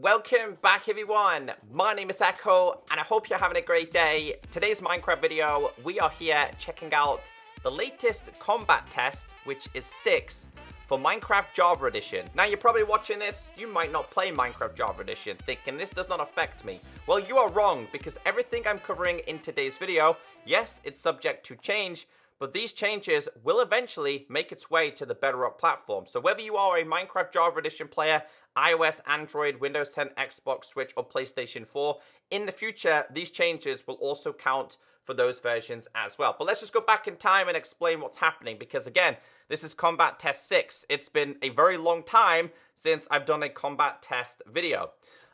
Welcome back everyone, my name is Echo and I hope you're having a great day. Today's Minecraft video, we are here checking out the latest combat test, which is 6 for Minecraft Java Edition. Now you're probably watching this, you might not play Minecraft Java Edition, thinking this does not affect me. Well, you are wrong, because everything I'm covering in today's video, yes, it's subject to change, but these changes will eventually make its way to the Bedrock platform. So whether you are a Minecraft Java Edition player, iOS, Android, Windows 10, Xbox, Switch, or PlayStation 4, in the future, these changes will also count for those versions as well. But let's just go back in time and explain what's happening, because again, this is Combat Test 6. It's been a very long time since I've done a Combat Test video.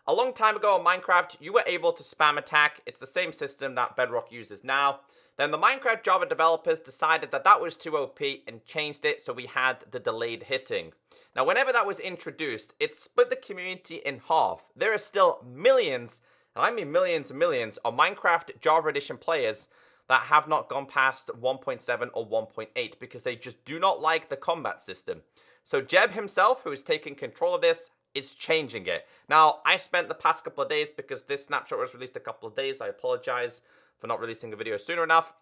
A long time ago in Minecraft, you were able to spam attack. It's the same system that Bedrock uses now. Then the Minecraft Java developers decided that that was too OP and changed it so we had the delayed hitting. Now, whenever that was introduced, it split the community in half. There are still millions, and I mean millions and millions, of Minecraft Java Edition players that have not gone past 1.7 or 1.8 because they just do not like the combat system. So Jeb himself, who is taking control of this, is changing it. Now, I spent the past couple of days, because this snapshot was released a couple of days, I apologize for not releasing a video sooner enough.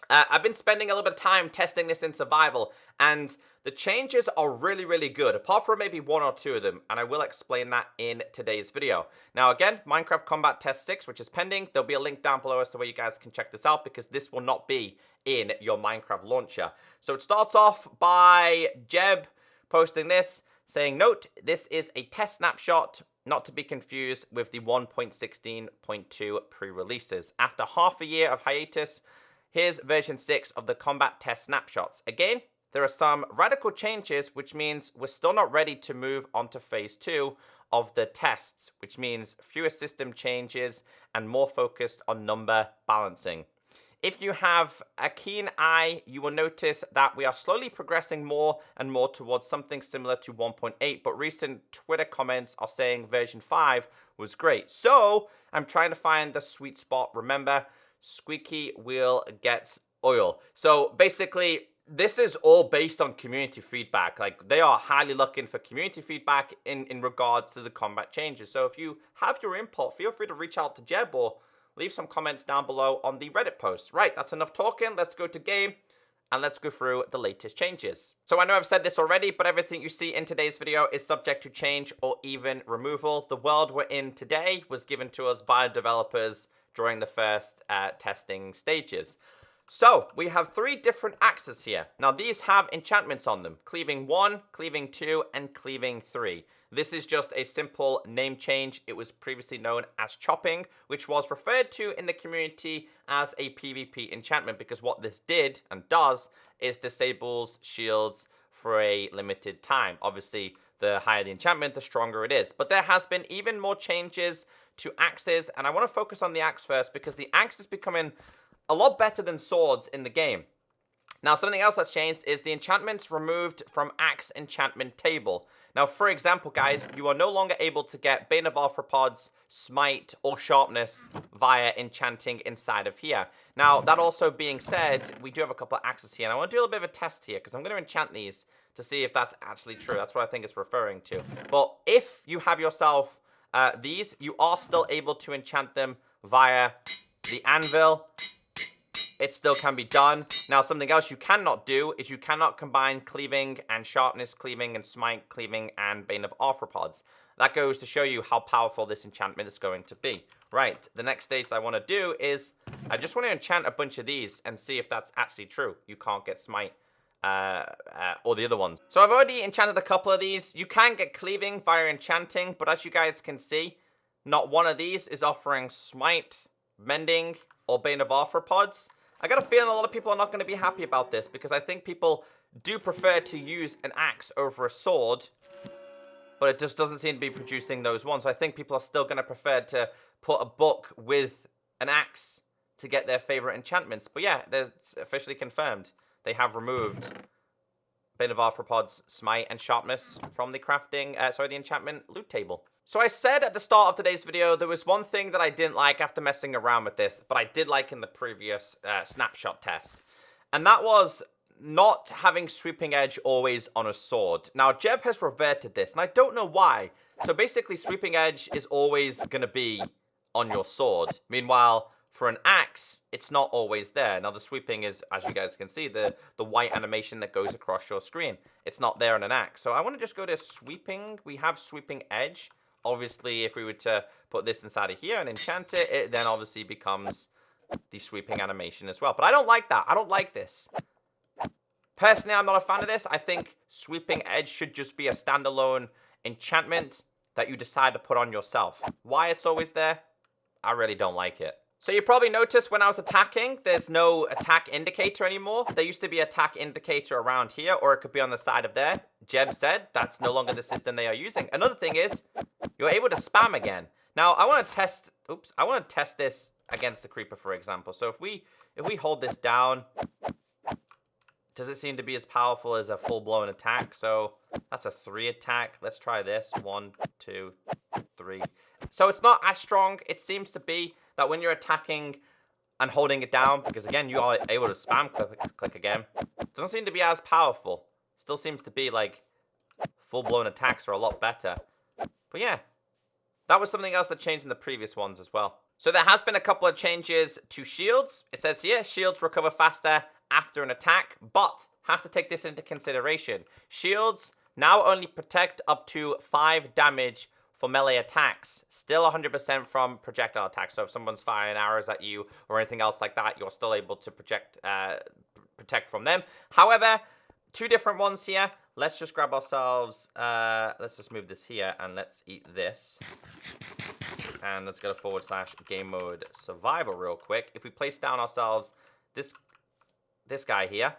I've been spending a little bit of time testing this in survival, and the changes are really, really good, apart from maybe one or two of them, and I will explain that in today's video. Now again, Minecraft Combat Test 6, which is pending, there'll be a link down below as to where you guys can check this out, because this will not be in your Minecraft launcher. So it starts off by Jeb posting this, saying, note, this is a test snapshot, not to be confused with the 1.16.2 pre-releases. After half a year of hiatus, here's version 6 of the combat test snapshots. Again, there are some radical changes, which means we're still not ready to move on to phase 2 of the tests, which means fewer system changes and more focused on number balancing. If you have a keen eye, you will notice that we are slowly progressing more and more towards something similar to 1.8, but recent Twitter comments are saying version 5 was great. So I'm trying to find the sweet spot. Remember, squeaky wheel gets oil. So basically, this is all based on community feedback. Like, they are highly looking for community feedback in regards to the combat changes. So if you have your input, feel free to reach out to Jeb or leave some comments down below on the Reddit post. Right, that's enough talking. Let's go to game and let's go through the latest changes. So I know I've said this already, but everything you see in today's video is subject to change or even removal. The world we're in today was given to us by developers during the first testing stages. So we have 3 different axes here. Now these have enchantments on them: cleaving 1, cleaving 2, and cleaving 3. This is just a simple name change. It was previously known as chopping, which was referred to in the community as a PvP enchantment, because what this did and does is disables shields for a limited time. Obviously, the higher the enchantment, the stronger it is. But there has been even more changes to axes, and I want to focus on the axe first, because the axe is becoming a lot better than swords in the game. Now, something else that's changed is the enchantments removed from Axe Enchantment table. Now, for example, guys, you are no longer able to get Bane of Arthropods, Smite, or Sharpness via enchanting inside of here. Now, that also being said, we do have a couple of axes here, and I want to do a little bit of a test here, because I'm going to enchant these to see if that's actually true. That's what I think it's referring to. But if you have yourself these, you are still able to enchant them via the anvil. It still can be done. Now, something else you cannot do is you cannot combine cleaving and sharpness cleaving and smite cleaving and Bane of Arthropods. That goes to show you how powerful this enchantment is going to be. Right, the next stage that I want to do is I just want to enchant a bunch of these and see if that's actually true. You can't get smite or the other ones. So I've already enchanted a couple of these. You can get cleaving via enchanting, but as you guys can see, not one of these is offering smite, mending, or Bane of Arthropods. I got a feeling a lot of people are not going to be happy about this, because I think people do prefer to use an axe over a sword, but it just doesn't seem to be producing those ones. So I think people are still going to prefer to put a book with an axe to get their favorite enchantments. But yeah, it's officially confirmed. They have removed Bane of Arthropods, Smite, and Sharpness from the crafting, the enchantment loot table. So I said at the start of today's video, there was one thing that I didn't like after messing around with this, but I did like in the previous snapshot test. And that was not having sweeping edge always on a sword. Now, Jeb has reverted this, and I don't know why. So basically, sweeping edge is always going to be on your sword. Meanwhile, for an axe, it's not always there. Now, the sweeping is, as you guys can see, the white animation that goes across your screen. It's not there on an axe. So I want to just go to sweeping. We have sweeping edge. Obviously, if we were to put this inside of here and enchant it, it then obviously becomes the sweeping animation as well. But I don't like that. I don't like this. Personally, I'm not a fan of this. I think sweeping edge should just be a standalone enchantment that you decide to put on yourself. Why it's always there, I really don't like it. So you probably noticed when I was attacking, there's no attack indicator anymore. There used to be attack indicator around here, or it could be on the side of there. Jeb said that's no longer the system they are using. Another thing is, you're able to spam again. Now, I want to test, I want to test this against the creeper, for example. So if we hold this down, does it seem to be as powerful as a full-blown attack? So that's a 3 attack. Let's try this. 1, 2, 3. So it's not as strong. It seems to be that when you're attacking and holding it down, because again, you are able to spam click again, it doesn't seem to be as powerful. Still seems to be like full-blown attacks are a lot better. But yeah, that was something else that changed in the previous ones as well. So there has been a couple of changes to shields. It says here, shields recover faster after an attack, but have to take this into consideration. Shields now only protect up to 5 damage for melee attacks. Still 100% from projectile attacks. So if someone's firing arrows at you or anything else like that, you're still able to protect from them. However, 2 different ones here. Let's just grab ourselves, let's just move this here and let's eat this. And let's go to / game mode survival real quick. If we place down ourselves this guy here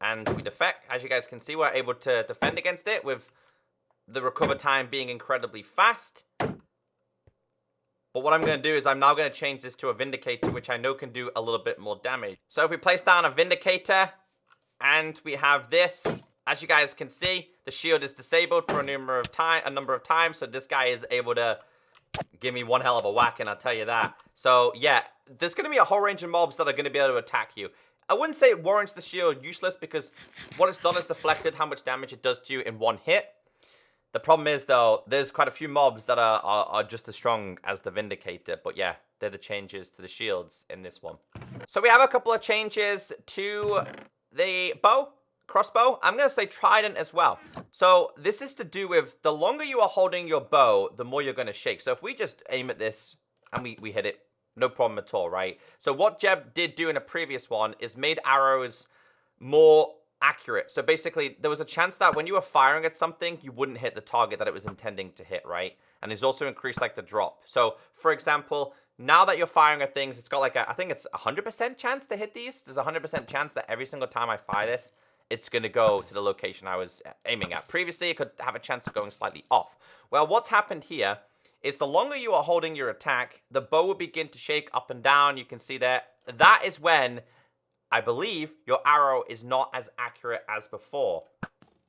and we defect, as you guys can see, we're able to defend against it with the recover time being incredibly fast. But what I'm going to do is I'm now going to change this to a Vindicator, which I know can do a little bit more damage. So if we place down a Vindicator and we have this, as you guys can see, the shield is disabled for a number of times. So this guy is able to give me one hell of a whack, and I'll tell you that. So yeah, there's going to be a whole range of mobs that are going to be able to attack you. I wouldn't say it warrants the shield useless, because what it's done is deflected how much damage it does to you in one hit. The problem is, though, there's quite a few mobs that are just as strong as the Vindicator. But yeah, they're the changes to the shields in this one. So we have a couple of changes to the bow, crossbow. I'm going to say trident as well. So this is to do with the longer you are holding your bow, the more you're going to shake. So if we just aim at this and we hit it, no problem at all, right? So what Jeb did do in a previous one is made arrows more accurate. So basically, there was a chance that when you were firing at something, you wouldn't hit the target that it was intending to hit, right? And it's also increased like the drop. So for example, now that you're firing at things, it's got like I think it's 100% chance to hit these. There's a 100% chance that every single time I fire this, it's going to go to the location I was aiming at. Previously, it could have a chance of going slightly off. Well, what's happened here is the longer you are holding your attack, the bow will begin to shake up and down. You can see that. That is when, I believe, your arrow is not as accurate as before.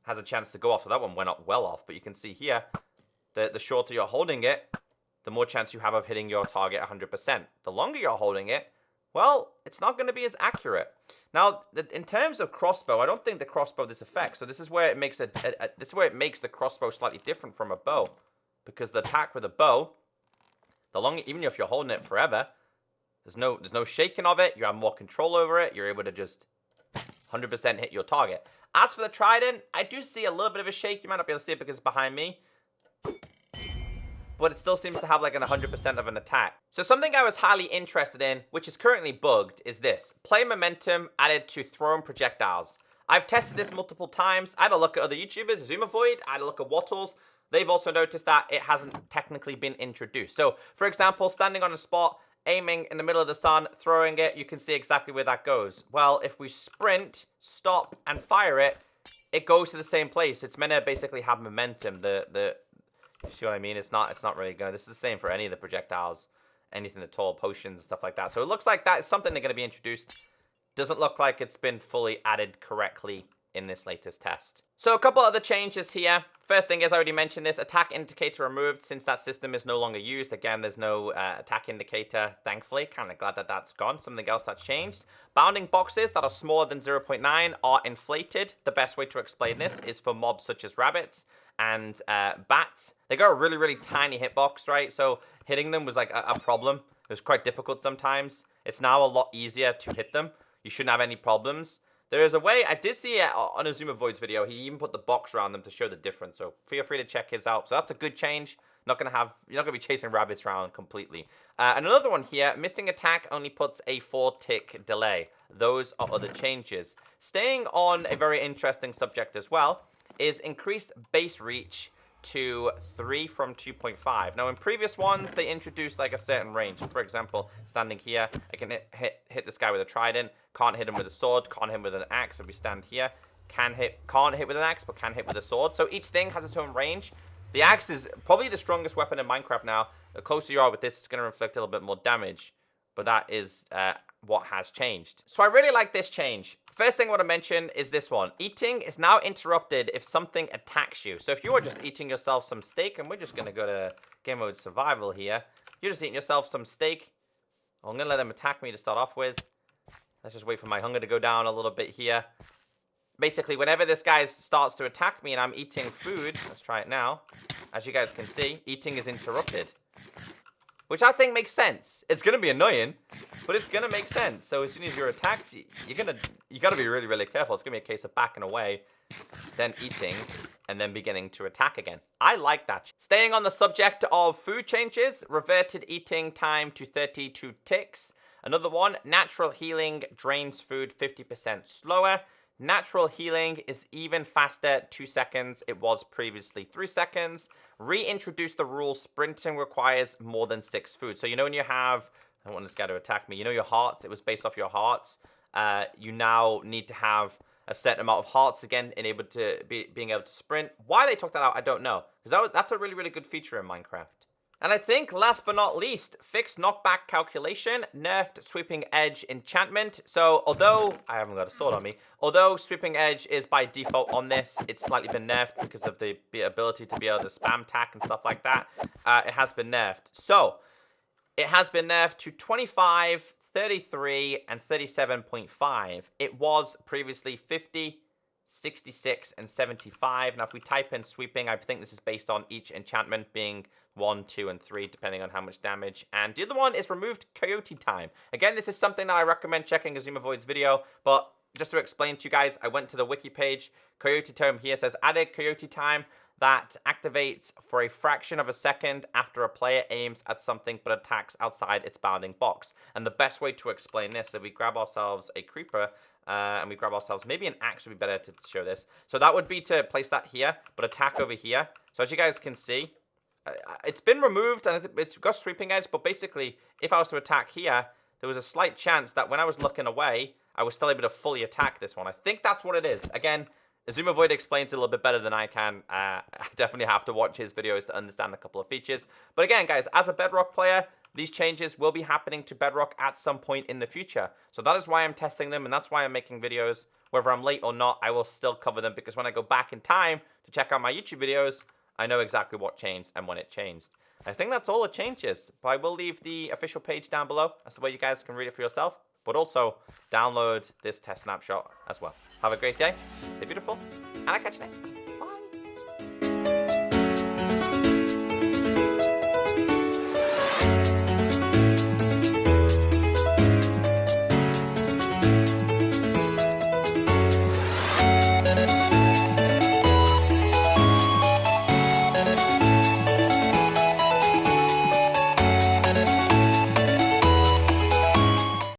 Has a chance to go off. So that one went up well off. But you can see here, the shorter you're holding it, the more chance you have of hitting your target 100%. The longer you're holding it, well, it's not going to be as accurate. Now, in terms of crossbow, I don't think the crossbow this affects. So this is where it makes this is where it makes the crossbow slightly different from a bow, because the attack with a bow, the longer, even if you're holding it forever, there's no shaking of it. You have more control over it. You're able to just 100% hit your target. As for the trident, I do see a little bit of a shake. You might not be able to see it because it's behind me, but it still seems to have like an 100% of an attack. So something I was highly interested in, which is currently bugged, is this. Play momentum added to thrown projectiles. I've tested this multiple times. I had a look at other YouTubers, Zoomovoid. I had a look at Wattles. They've also noticed that it hasn't technically been introduced. So, for example, standing on a spot, aiming in the middle of the sun, throwing it, you can see exactly where that goes. Well, if we sprint, stop, and fire it, it goes to the same place. It's meant to basically have momentum. You see what I mean? It's not really going. This is the same for any of the projectiles, anything at all, potions, stuff like that. So it looks like that is something they're going to be introduced. Doesn't look like it's been fully added correctly in this latest test. So a couple other changes here. First thing is, I already mentioned this, attack indicator removed since that system is no longer used. Again, there's no attack indicator, thankfully. Kind of glad that that's gone. Something else that's changed. Bounding boxes that are smaller than 0.9 are inflated. The best way to explain this is for mobs such as rabbits and bats. They got a really, really tiny hitbox, right? So hitting them was like a problem. It was quite difficult sometimes. It's now a lot easier to hit them. You shouldn't have any problems. There is a way, I did see it on a Zuma Void's video, he even put the box around them to show the difference, so feel free to check his out. So that's a good change. You're not going to be chasing rabbits around completely. And another one here, missing attack only puts a 4-tick delay. Those are other changes. Staying on a very interesting subject as well, is increased base reach to 3 from 2.5. Now in previous ones, they introduced like a certain range. For example, standing here, I can hit this guy with a trident, can't hit him with a sword, can't hit him with an axe. If we stand here, can't hit with an axe, but can hit with a sword. So each thing has its own range. The axe is probably the strongest weapon in Minecraft now. The closer you are with this, it's going to inflict a little bit more damage. But that is what has changed. So I really like this change. First thing I want to mention is this one. Eating is now interrupted if something attacks you. So if you are just eating yourself some steak, and we're just going to go to game mode survival here. You're just eating yourself some steak. I'm going to let them attack me to start off with. Let's just wait for my hunger to go down a little bit here. Basically, whenever this guy starts to attack me and I'm eating food, let's try it now. As you guys can see, eating is interrupted. Which I think makes sense. It's going to be annoying, but it's going to make sense. So as soon as you're attacked, you got to be really, really careful. It's going to be a case of backing away, then eating, and then beginning to attack again. I like that. Staying on the subject of food changes, reverted eating time to 32 ticks. Another one, natural healing drains food 50% slower. Natural healing is even faster, 2 seconds. It was previously 3 seconds. Reintroduce the rule, sprinting requires more than 6 food. So you know when you have, I don't want this guy to attack me, you know your hearts, it was based off your hearts. You now need to have a certain amount of hearts again being able to sprint. Why they took that out, I don't know. Because that's a really, really good feature in Minecraft. And I think, last but not least, fixed knockback calculation, nerfed sweeping edge enchantment. So, although, I haven't got a sword on me, although sweeping edge is by default on this, it's slightly been nerfed because of the ability to be able to spam tack and stuff like that. It has been nerfed. So, it has been nerfed to 25, 33, and 37.5. It was previously 50, 66, and 75. Now, if we type in sweeping, I think this is based on each enchantment being 1, 2, and 3, depending on how much damage. And the other one is removed coyote time. Again, this is something that I recommend checking Azuma Void's video, but just to explain to you guys, I went to the wiki page. Coyote time here says added coyote time that activates for a fraction of a second after a player aims at something but attacks outside its bounding box. And the best way to explain this is we grab ourselves a creeper and we grab ourselves, maybe an axe would be better to show this. So that would be to place that here, but attack over here. So as you guys can see, it's been removed and it's got sweeping edge, but basically, if I was to attack here, there was a slight chance that when I was looking away, I was still able to fully attack this one. I think that's what it is. Again, Azuma Void explains it a little bit better than I can. I definitely have to watch his videos to understand a couple of features. But again, guys, as a Bedrock player, these changes will be happening to Bedrock at some point in the future. So that is why I'm testing them, and that's why I'm making videos. Whether I'm late or not, I will still cover them, because when I go back in time to check out my YouTube videos, I know exactly what changed and when it changed. I think that's all the changes, but I will leave the official page down below. That's the way you guys can read it for yourself, but also download this test snapshot as well. Have a great day, stay beautiful, and I'll catch you next time.